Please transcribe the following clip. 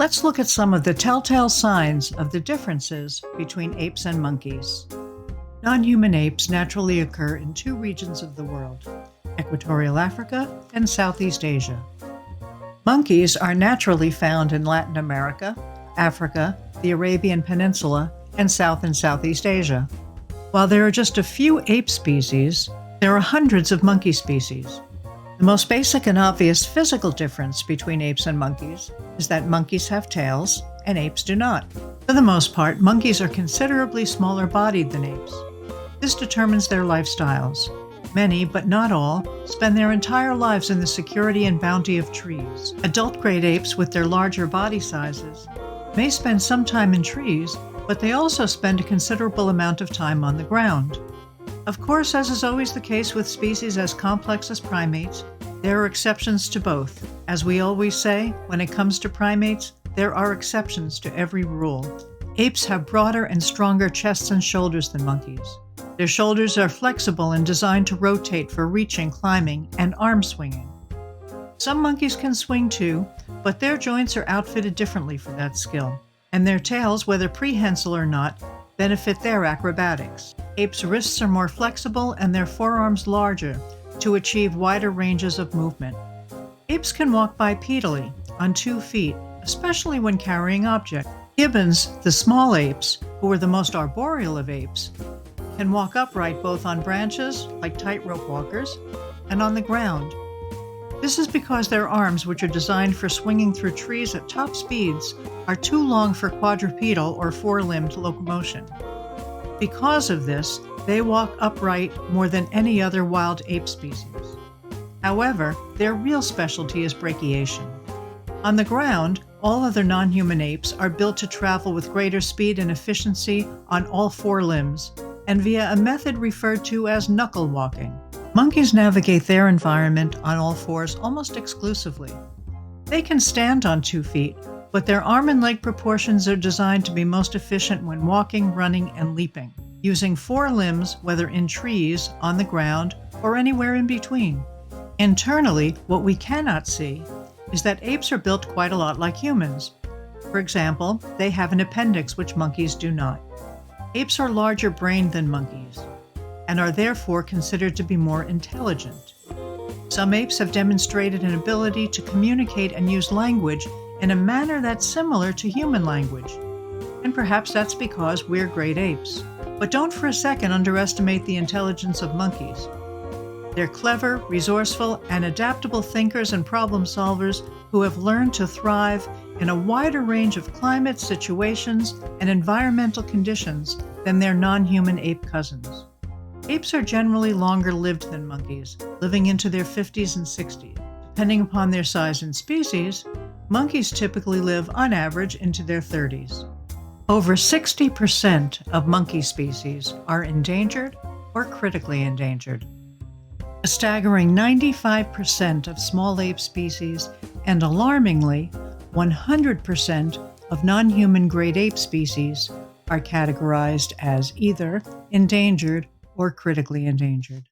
Let's look at some of the telltale signs of the differences between apes and monkeys. Non-human apes naturally occur in two regions of the world, Equatorial Africa and Southeast Asia. Monkeys are naturally found in Latin America, Africa, the Arabian Peninsula, and South and Southeast Asia. While there are just a few ape species, there are hundreds of monkey species. The most basic and obvious physical difference between apes and monkeys is that monkeys have tails and apes do not. For the most part, monkeys are considerably smaller bodied than apes. This determines their lifestyles. Many, but not all, spend their entire lives in the security and bounty of trees. Adult great apes with their larger body sizes may spend some time in trees, but they also spend a considerable amount of time on the ground. Of course, as is always the case with species as complex as primates, there are exceptions to both. As we always say, when it comes to primates, there are exceptions to every rule. Apes have broader and stronger chests and shoulders than monkeys. Their shoulders are flexible and designed to rotate for reaching, climbing, and arm swinging. Some monkeys can swing too, but their joints are outfitted differently for that skill, and their tails, whether prehensile or not, benefit their acrobatics. Apes' wrists are more flexible and their forearms larger to achieve wider ranges of movement. Apes can walk bipedally, on 2 feet, especially when carrying objects. Gibbons, the small apes, who are the most arboreal of apes, can walk upright both on branches, like tightrope walkers, and on the ground. This is because their arms, which are designed for swinging through trees at top speeds, are too long for quadrupedal or 4-limbed locomotion. Because of this, they walk upright more than any other wild ape species. However, their real specialty is brachiation. On the ground, all other non-human apes are built to travel with greater speed and efficiency on all 4 limbs, and via a method referred to as knuckle walking. Monkeys navigate their environment on all 4s almost exclusively. They can stand on 2 feet, but their arm and leg proportions are designed to be most efficient when walking, running, and leaping, using 4 limbs, whether in trees, on the ground, or anywhere in between. Internally, what we cannot see is that apes are built quite a lot like humans. For example, they have an appendix which monkeys do not. Apes are larger brained than monkeys, and are therefore considered to be more intelligent. Some apes have demonstrated an ability to communicate and use language in a manner that's similar to human language. And perhaps that's because we're great apes. But don't for a second underestimate the intelligence of monkeys. They're clever, resourceful, and adaptable thinkers and problem solvers who have learned to thrive in a wider range of climates, situations, and environmental conditions than their non-human ape cousins. Apes are generally longer lived than monkeys, living into their 50s and 60s. Depending upon their size and species, monkeys typically live on average into their 30s. Over 60% of monkey species are endangered or critically endangered. A staggering 95% of small ape species, and alarmingly, 100% of non-human great ape species are categorized as either endangered or critically endangered.